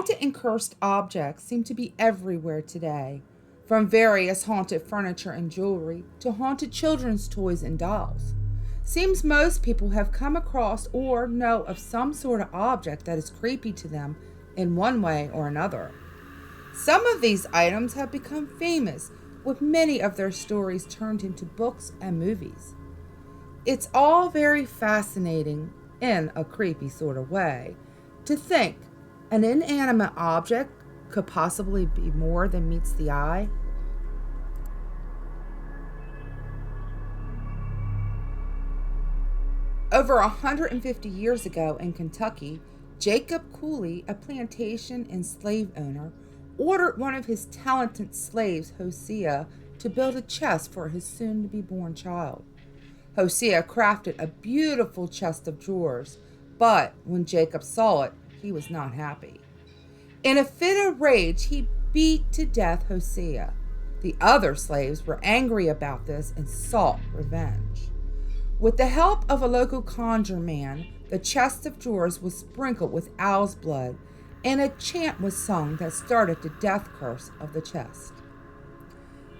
Haunted and cursed objects seem to be everywhere today, from various haunted furniture and jewelry to haunted children's toys and dolls. Seems most people have come across or know of some sort of object that is creepy to them in one way or another. Some of these items have become famous, with many of their stories turned into books and movies. It's all very fascinating in a creepy sort of way to think an inanimate object could possibly be more than meets the eye. Over 150 years ago in Kentucky, Jacob Cooley, a plantation and slave owner, ordered one of his talented slaves, Hosea, to build a chest for his soon to be born child. Hosea crafted a beautiful chest of drawers, but when Jacob saw it, he was not happy. In a fit of rage, he beat to death Hosea. The other slaves were angry about this and sought revenge. With the help of a local conjure man, the chest of drawers was sprinkled with owl's blood, and a chant was sung that started the death curse of the chest.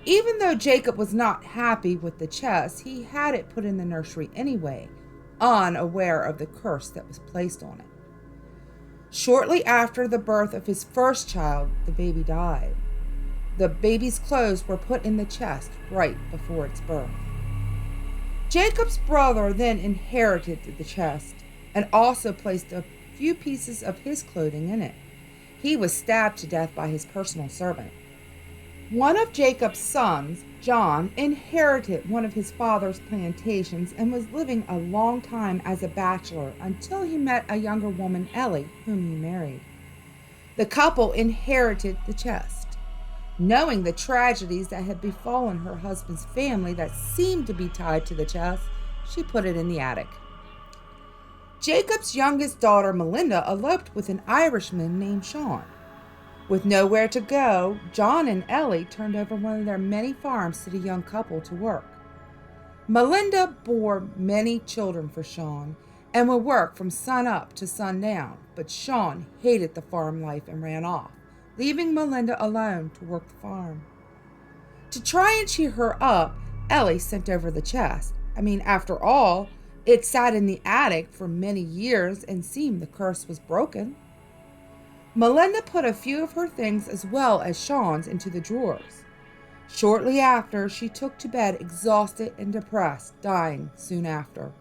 Even though Jacob was not happy with the chest, he had it put in the nursery anyway, unaware of the curse that was placed on it. Shortly after the birth of his first child, the baby died. The baby's clothes were put in the chest right before its birth. Jacob's brother then inherited the chest and also placed a few pieces of his clothing in it. He was stabbed to death by his personal servant. One of Jacob's sons, John, inherited one of his father's plantations and was living a long time as a bachelor until he met a younger woman, Ellie, whom he married. The couple inherited the chest. Knowing the tragedies that had befallen her husband's family that seemed to be tied to the chest, she put it in the attic. Jacob's youngest daughter, Melinda, eloped with an Irishman named Sean. With nowhere to go, John and Ellie turned over one of their many farms to the young couple to work. Melinda bore many children for Sean and would work from sun up to sundown, but Sean hated the farm life and ran off, leaving Melinda alone to work the farm. To try and cheer her up, Ellie sent over the chest. After all, it sat in the attic for many years and seemed the curse was broken. Melinda put a few of her things as well as Sean's into the drawers. Shortly after, she took to bed exhausted and depressed, dying soon after.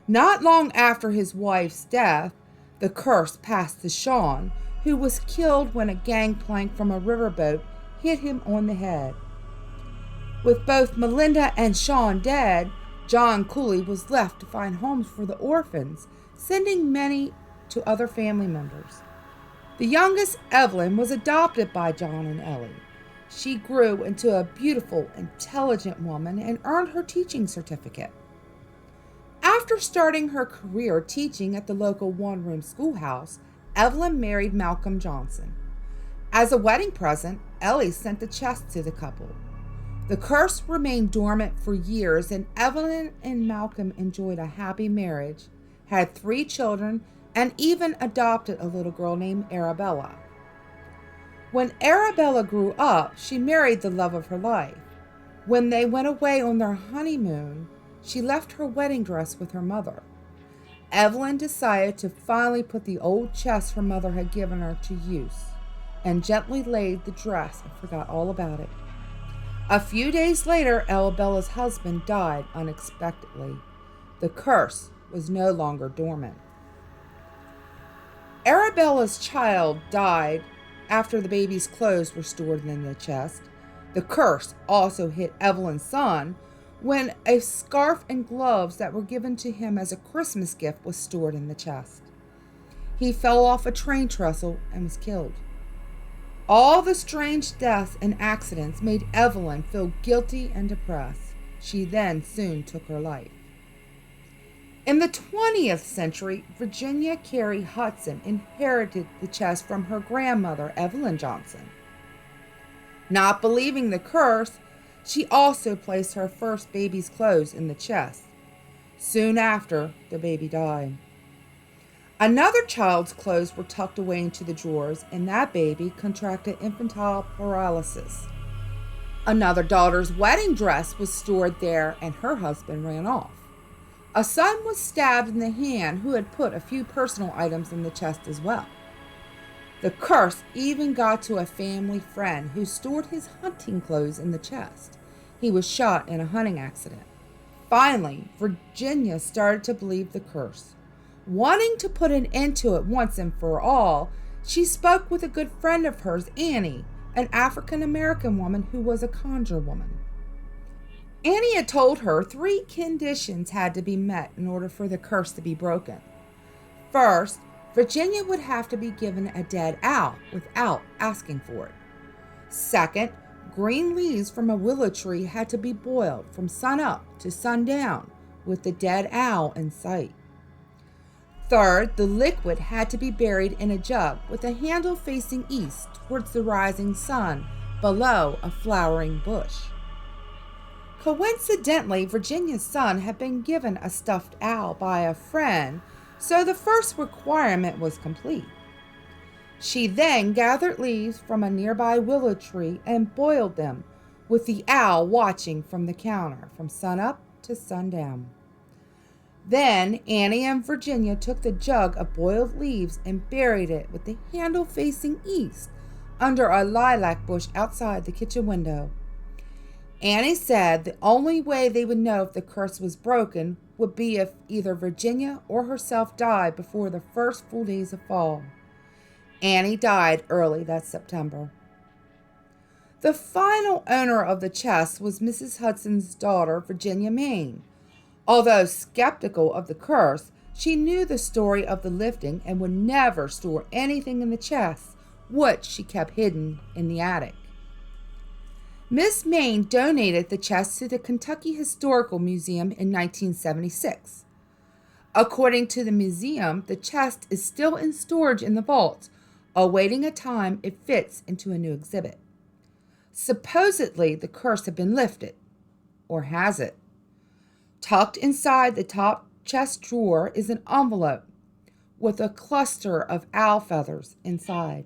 Not long after his wife's death, the curse passed to Sean, who was killed when a gangplank from a riverboat hit him on the head. With both Melinda and Sean dead, John Cooley was left to find homes for the orphans, sending many to other family members. The youngest, Evelyn, was adopted by John and Ellie. She grew into a beautiful, intelligent woman and earned her teaching certificate. After starting her career teaching at the local one-room schoolhouse, Evelyn married Malcolm Johnson. As a wedding present, Ellie sent the chest to the couple. The curse remained dormant for years, and Evelyn and Malcolm enjoyed a happy marriage, had 3 children, and even adopted a little girl named Arabella. When Arabella grew up, she married the love of her life. When they went away on their honeymoon, she left her wedding dress with her mother. Evelyn decided to finally put the old chest her mother had given her to use, and gently laid the dress and forgot all about it. A few days later, Arabella's husband died unexpectedly. The curse was no longer dormant. Arabella's child died after the baby's clothes were stored in the chest. The curse also hit Evelyn's son when a scarf and gloves that were given to him as a Christmas gift was stored in the chest. He fell off a train trestle and was killed. All the strange deaths and accidents made Evelyn feel guilty and depressed. She then soon took her life. In the 20th century, Virginia Carey Hudson inherited the chest from her grandmother, Evelyn Johnson. Not believing the curse, she also placed her first baby's clothes in the chest. Soon after, the baby died. Another child's clothes were tucked away into the drawers, and that baby contracted infantile paralysis. Another daughter's wedding dress was stored there, and her husband ran off. A son was stabbed in the hand who had put a few personal items in the chest as well. The curse even got to a family friend who stored his hunting clothes in the chest. He was shot in a hunting accident. Finally, Virginia started to believe the curse. Wanting to put an end to it once and for all, she spoke with a good friend of hers, Annie, an African-American woman who was a Conjure woman. Annie had told her 3 conditions had to be met in order for the curse to be broken. First, Virginia would have to be given a dead owl without asking for it. Second, green leaves from a willow tree had to be boiled from sunup to sundown with the dead owl in sight. Third, the liquid had to be buried in a jug with a handle facing east towards the rising sun below a flowering bush. Coincidentally, Virginia's son had been given a stuffed owl by a friend, so the first requirement was complete. She then gathered leaves from a nearby willow tree and boiled them, with the owl watching from the counter from sunup to sundown. Then Annie and Virginia took the jug of boiled leaves and buried it with the handle facing east under a lilac bush outside the kitchen window. Annie said the only way they would know if the curse was broken would be if either Virginia or herself died before the first full days of fall. Annie died early that September. The final owner of the chest was Mrs. Hudson's daughter, Virginia Main. Although skeptical of the curse, she knew the story of the lifting and would never store anything in the chest, which she kept hidden in the attic. Miss Main donated the chest to the Kentucky Historical Museum in 1976. According to the museum, the chest is still in storage in the vault, awaiting a time it fits into a new exhibit. Supposedly, the curse had been lifted. Or has it? Tucked inside the top chest drawer is an envelope with a cluster of owl feathers inside.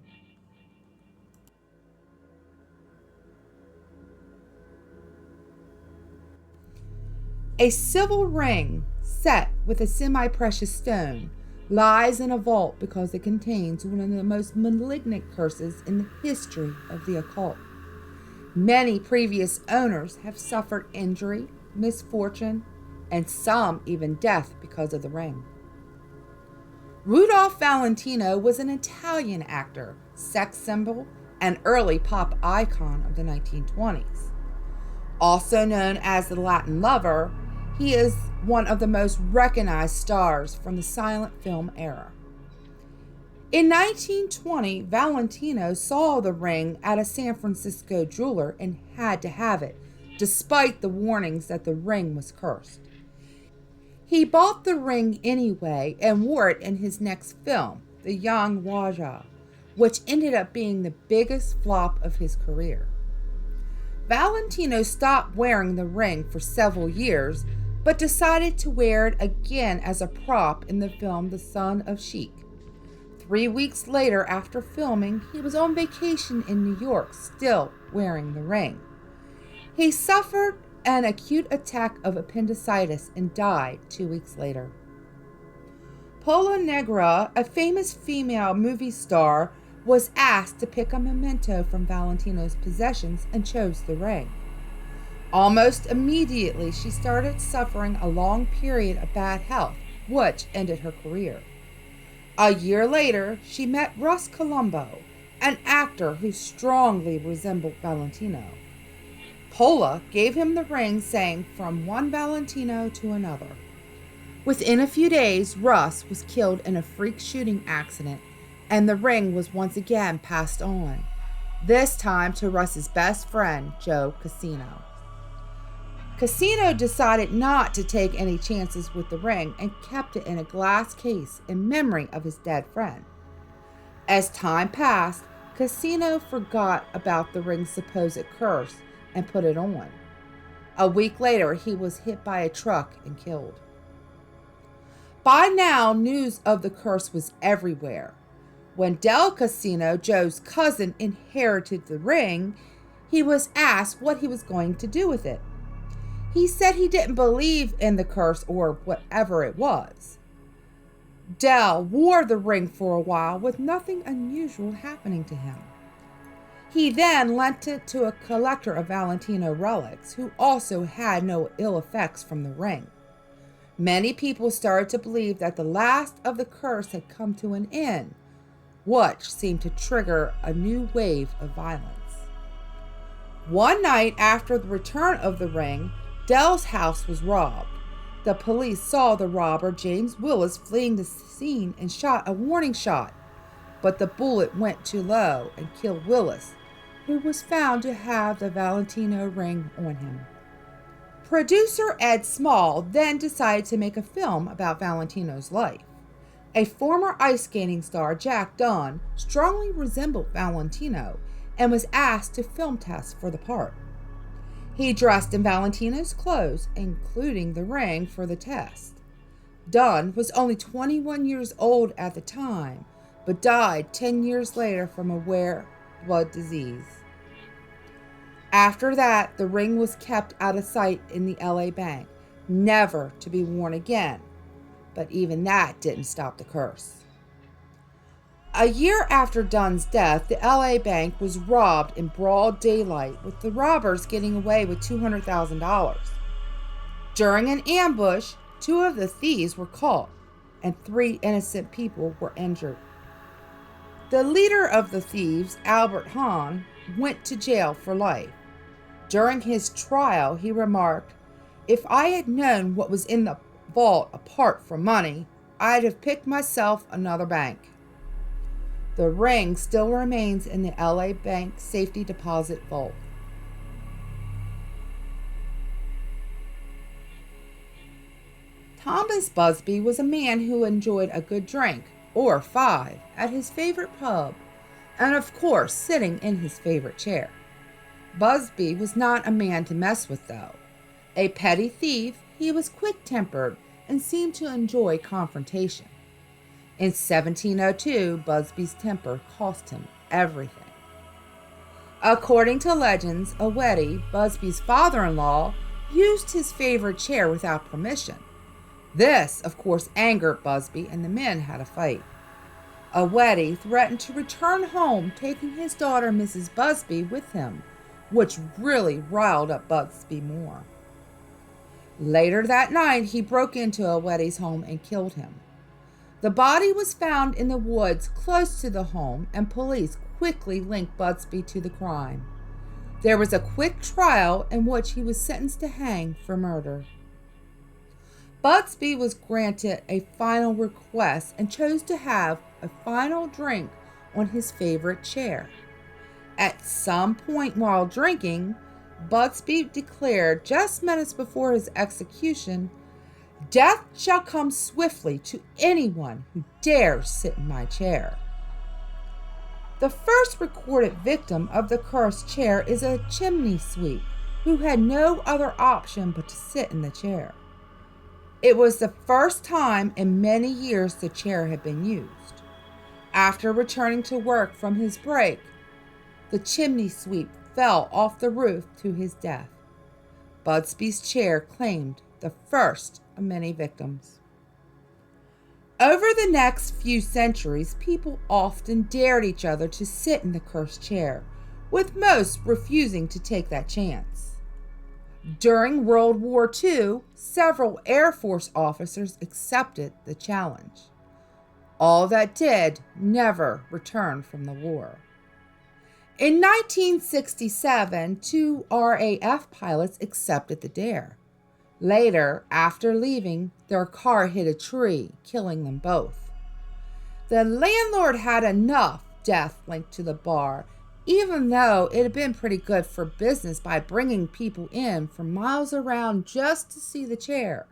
A silver ring set with a semi-precious stone lies in a vault because it contains one of the most malignant curses in the history of the occult. Many previous owners have suffered injury, misfortune, and some even death because of the ring. Rudolph Valentino was an Italian actor, sex symbol, and early pop icon of the 1920s. Also known as the Latin Lover, he is one of the most recognized stars from the silent film era. In 1920, Valentino saw the ring at a San Francisco jeweler and had to have it, despite the warnings that the ring was cursed. He bought the ring anyway and wore it in his next film, The Young Rajah, which ended up being the biggest flop of his career. Valentino stopped wearing the ring for several years, but decided to wear it again as a prop in the film The Son of Sheik. 3 weeks later, after filming, he was on vacation in New York, still wearing the ring. He suffered an acute attack of appendicitis and died 2 weeks later. Paula Negra, a famous female movie star, was asked to pick a memento from Valentino's possessions and chose the ring. Almost immediately, she started suffering a long period of bad health, which ended her career. A year later, she met Russ Colombo, an actor who strongly resembled Valentino. Paula gave him the ring, saying, "From one Valentino to another." Within a few days, Russ was killed in a freak shooting accident, and the ring was once again passed on, this time to Russ's best friend, Joe Casino. Casino decided not to take any chances with the ring and kept it in a glass case in memory of his dead friend. As time passed, Casino forgot about the ring's supposed curse and put it on. A week later, he was hit by a truck and killed. By now, news of the curse was everywhere. When Del Casino, Joe's cousin, inherited the ring, he was asked what he was going to do with it. He said he didn't believe in the curse or whatever it was. Del wore the ring for a while with nothing unusual happening to him. He then lent it to a collector of Valentino relics who also had no ill effects from the ring. Many people started to believe that the last of the curse had come to an end, which seemed to trigger a new wave of violence. One night after the return of the ring, Del's house was robbed. The police saw the robber, James Willis, fleeing the scene and shot a warning shot, but the bullet went too low and killed Willis, who was found to have the Valentino ring on him. Producer Ed Small then decided to make a film about Valentino's life. A former ice skating star, Jack Dunn, strongly resembled Valentino and was asked to film test for the part. He dressed in Valentino's clothes, including the ring, for the test. Dunn was only 21 years old at the time, but died 10 years later from a rare blood disease. After that, the ring was kept out of sight in the LA bank, never to be worn again. But even that didn't stop the curse. A year after Dunn's death, the LA bank was robbed in broad daylight, with the robbers getting away with $200,000. During an ambush, 2 of the thieves were caught, and 3 innocent people were injured. The leader of the thieves, Albert Hahn, went to jail for life. During his trial, he remarked, "If I had known what was in the vault apart from money, I'd have picked myself another bank." The ring still remains in the LA Bank Safety Deposit Vault. Thomas Busby was a man who enjoyed a good drink, or 5, at his favorite pub, and of course sitting in his favorite chair. Busby was not a man to mess with, though. A petty thief, he was quick-tempered and seemed to enjoy confrontation. In 1702, Busby's temper cost him everything. According to legends, Awetty, Busby's father-in-law, used his favorite chair without permission. This, of course, angered Busby, and the men had a fight. Awetty threatened to return home, taking his daughter, Mrs. Busby, with him, which really riled up Busby more. Later that night, he broke into Awetty's home and killed him. The body was found in the woods close to the home, and police quickly linked Busby to the crime. There was a quick trial in which he was sentenced to hang for murder. Busby was granted a final request and chose to have a final drink on his favorite chair. At some point while drinking, Busby declared just minutes before his execution, "Death shall come swiftly to anyone who dares sit in my chair." The first recorded victim of the cursed chair is a chimney sweep who had no other option but to sit in the chair. It was the first time in many years the chair had been used. After returning to work from his break, the chimney sweep fell off the roof to his death. Busby's chair claimed the first of many victims. Over the next few centuries, people often dared each other to sit in the cursed chair, with most refusing to take that chance. During World War II, several Air Force officers accepted the challenge. All that did never returned from the war. In 1967, 2 RAF pilots accepted the dare. Later, after leaving, their car hit a tree, killing them both. The landlord had enough death linked to the bar, even though it had been pretty good for business by bringing people in from miles around just to see the chair.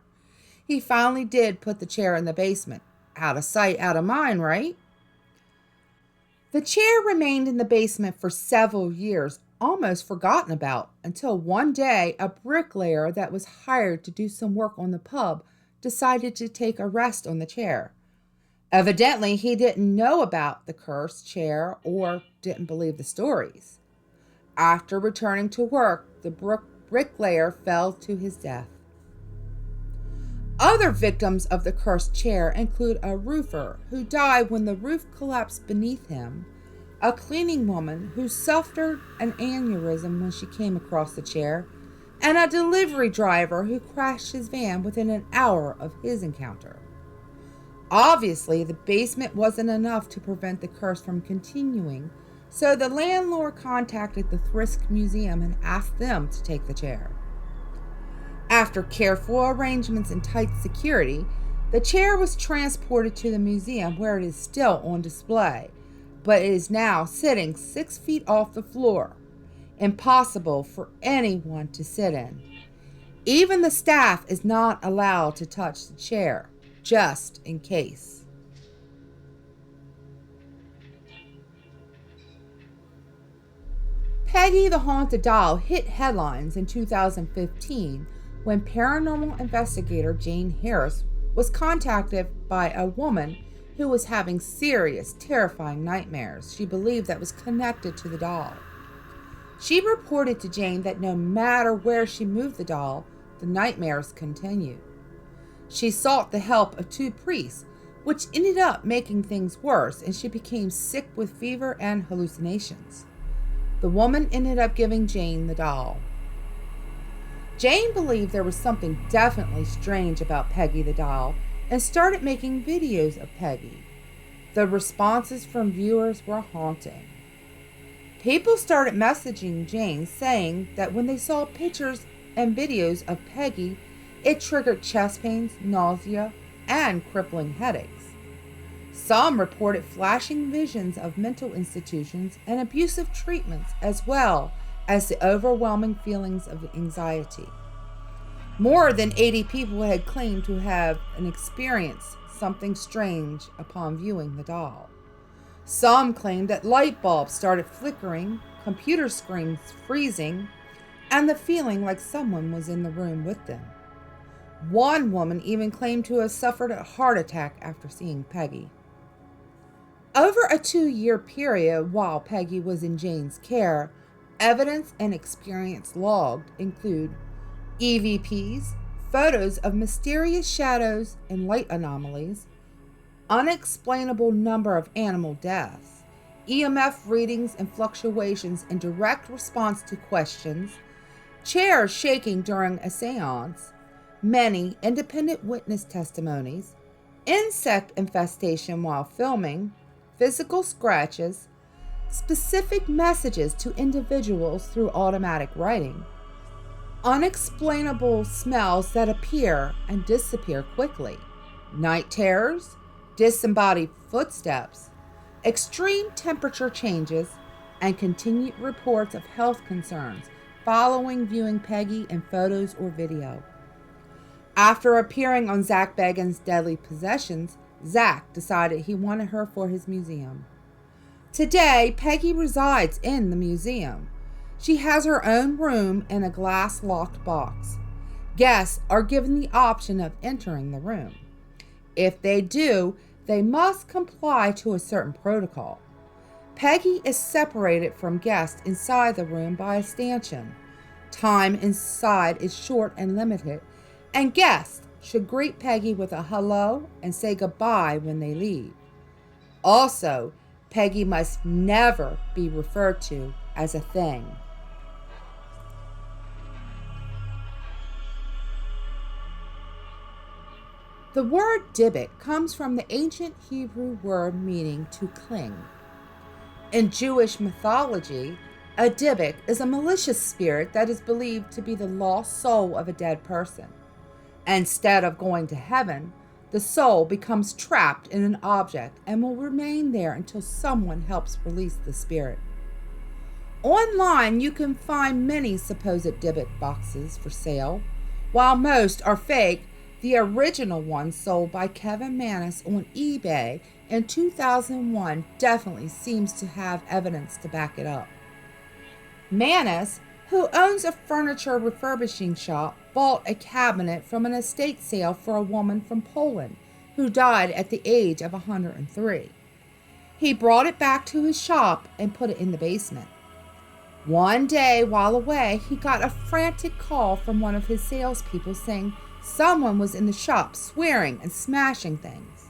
He finally did put the chair in the basement. Out of sight, out of mind, right? The chair remained in the basement for several years, almost forgotten about, until one day a bricklayer that was hired to do some work on the pub decided to take a rest on the chair. Evidently, he didn't know about the cursed chair or didn't believe the stories. After returning to work, the bricklayer fell to his death. Other victims of the cursed chair include a roofer who died when the roof collapsed beneath him, a cleaning woman who suffered an aneurysm when she came across the chair, and a delivery driver who crashed his van within an hour of his encounter. Obviously, the basement wasn't enough to prevent the curse from continuing, so the landlord contacted the Thrift Museum and asked them to take the chair. After careful arrangements and tight security, the chair was transported to the museum where it is still on display, but it is now sitting 6 feet off the floor, impossible for anyone to sit in. Even the staff is not allowed to touch the chair, just in case. Peggy the Haunted Doll hit headlines in 2015 when paranormal investigator Jane Harris was contacted by a woman who was having serious, terrifying nightmares she believed that was connected to the doll. She reported to Jane that no matter where she moved the doll, the nightmares continued. She sought the help of 2 priests, which ended up making things worse, and she became sick with fever and hallucinations. The woman ended up giving Jane the doll. Jane believed there was something definitely strange about Peggy the doll and started making videos of Peggy. The responses from viewers were haunting. People started messaging Jane saying that when they saw pictures and videos of Peggy, it triggered chest pains, nausea, and crippling headaches. Some reported flashing visions of mental institutions and abusive treatments, as well as the overwhelming feelings of anxiety. More than 80 people had claimed to have experienced something strange upon viewing the doll. Some claimed that light bulbs started flickering, computer screens freezing, and the feeling like someone was in the room with them. One woman even claimed to have suffered a heart attack after seeing Peggy. Over a 2-year period while Peggy was in Jane's care, evidence and experience logged include EVPs, photos of mysterious shadows and light anomalies, unexplainable number of animal deaths, EMF readings and fluctuations in direct response to questions, chairs shaking during a seance, many independent witness testimonies, insect infestation while filming, physical scratches, specific messages to individuals through automatic writing, unexplainable smells that appear and disappear quickly, night terrors, disembodied footsteps, extreme temperature changes, and continued reports of health concerns following viewing Peggy in photos or video. After appearing on Zach Bagans' Deadly Possessions, Zach decided he wanted her for his museum. Today, Peggy resides in the museum. She has her own room in a glass-locked box. Guests are given the option of entering the room. If they do, they must comply to a certain protocol. Peggy is separated from guests inside the room by a stanchion. Time inside is short and limited, and guests should greet Peggy with a hello and say goodbye when they leave. Also, Peggy must never be referred to as a thing. The word Dybbuk comes from the ancient Hebrew word meaning to cling. In Jewish mythology, a Dybbuk is a malicious spirit that is believed to be the lost soul of a dead person. Instead of going to heaven, the soul becomes trapped in an object and will remain there until someone helps release the spirit. Online, you can find many supposed Dybbuk boxes for sale. While most are fake, the original one sold by Kevin Manis on eBay in 2001 definitely seems to have evidence to back it up. Manis who owns a furniture refurbishing shop, bought a cabinet from an estate sale for a woman from Poland who died at the age of 103. He brought it back to his shop and put it in the basement. One day while away, he got a frantic call from one of his salespeople saying someone was in the shop swearing and smashing things.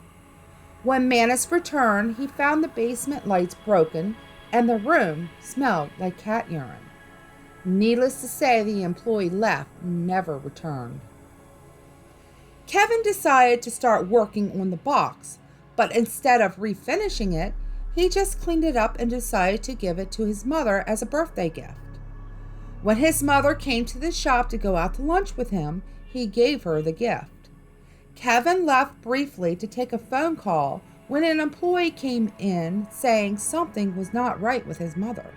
When Manus returned, he found the basement lights broken and the room smelled like cat urine. Needless to say, the employee left and never returned. Kevin decided to start working on the box, but instead of refinishing it, he just cleaned it up and decided to give it to his mother as a birthday gift. When his mother came to the shop to go out to lunch with him, he gave her the gift. Kevin left briefly to take a phone call when an employee came in saying something was not right with his mother.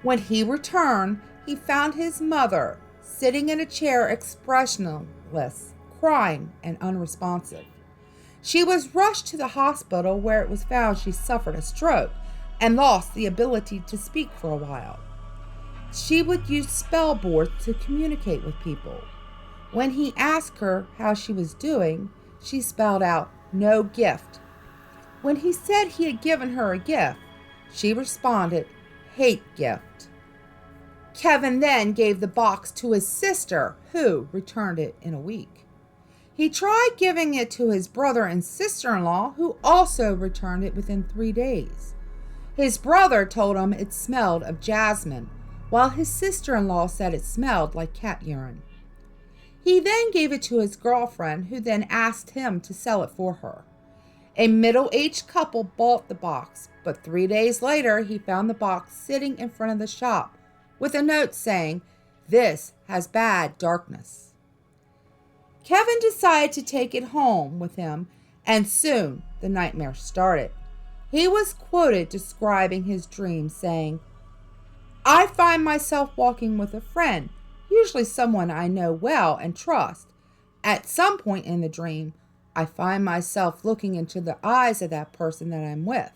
When he returned, he found his mother sitting in a chair expressionless, crying and unresponsive. She was rushed to the hospital where it was found she suffered a stroke and lost the ability to speak for a while. She would use spell boards to communicate with people. When he asked her how she was doing, she spelled out, "No gift." When he said he had given her a gift, she responded, "Hate gift." Kevin then gave the box to his sister, who returned it in a week. He tried giving it to his brother and sister-in-law, who also returned it within 3 days. His brother told him it smelled of jasmine, while his sister-in-law said it smelled like cat urine. He then gave it to his girlfriend, who then asked him to sell it for her. A middle-aged couple bought the box, but 3 days later he found the box sitting in front of the shop with a note saying, "This has bad darkness." Kevin decided to take it home with him, and soon the nightmare started. He was quoted describing his dream saying, "I find myself walking with a friend, usually someone I know well and trust. At some point in the dream, I find myself looking into the eyes of that person that I'm with.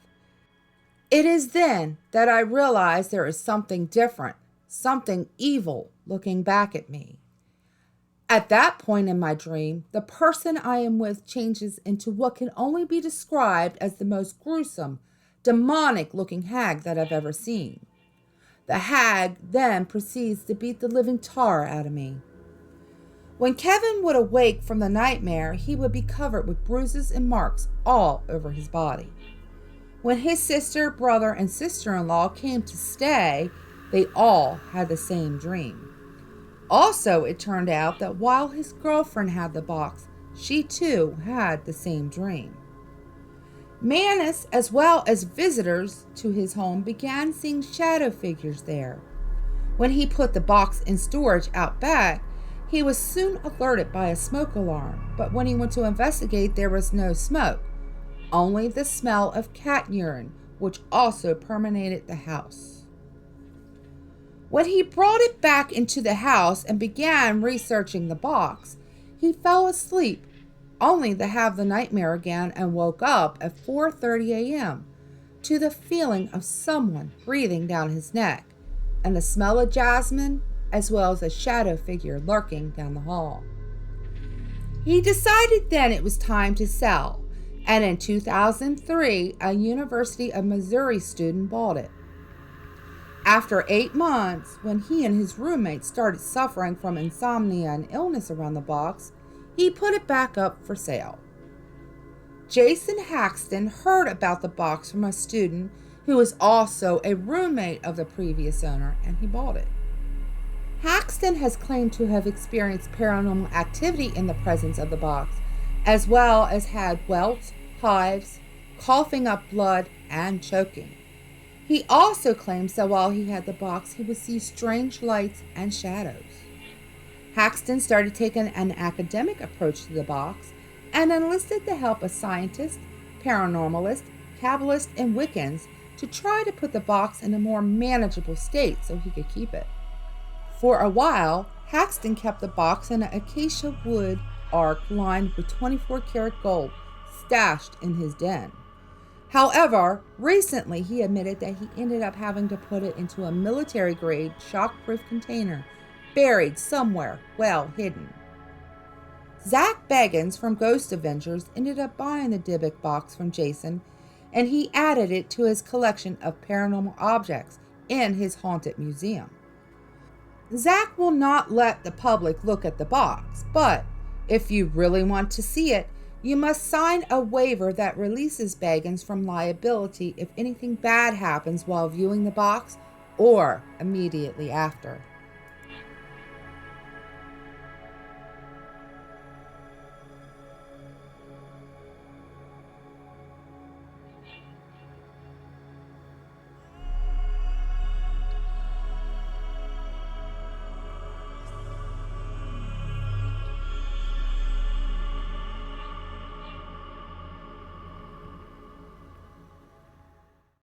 It is then that I realize there is something different, something evil looking back at me. At that point in my dream, the person I am with changes into what can only be described as the most gruesome, demonic-looking hag that I've ever seen. The hag then proceeds to beat the living tar out of me. When Kevin would awake from the nightmare, he would be covered with bruises and marks all over his body. When his sister, brother, and sister-in-law came to stay, they all had the same dream. Also, it turned out that while his girlfriend had the box, she too had the same dream. Manus, as well as visitors to his home, began seeing shadow figures there. When he put the box in storage out back, he was soon alerted by a smoke alarm, but when he went to investigate, there was no smoke, only the smell of cat urine, which also permeated the house. When he brought it back into the house and began researching the box, he fell asleep, only to have the nightmare again and woke up at 4:30 a.m. to the feeling of someone breathing down his neck and the smell of jasmine, as well as a shadow figure lurking down the hall. He decided then it was time to sell, and in 2003, a University of Missouri student bought it. After 8 months, when he and his roommate started suffering from insomnia and illness around the box, he put it back up for sale. Jason Haxton heard about the box from a student who was also a roommate of the previous owner, and he bought it. Haxton has claimed to have experienced paranormal activity in the presence of the box, as well as had welts, hives, coughing up blood, and choking. He also claims that while he had the box, he would see strange lights and shadows. Haxton started taking an academic approach to the box and enlisted the help of scientists, paranormalists, Kabbalists, and Wiccans to try to put the box in a more manageable state so he could keep it. For a while, Haxton kept the box in an acacia wood ark lined with 24-karat gold stashed in his den. However, recently he admitted that he ended up having to put it into a military-grade shock-proof container buried somewhere well hidden. Zach Bagans from Ghost Avengers ended up buying the Dybbuk box from Jason, and he added it to his collection of paranormal objects in his haunted museum. Zach will not let the public look at the box, but if you really want to see it, you must sign a waiver that releases Bagans from liability if anything bad happens while viewing the box or immediately after.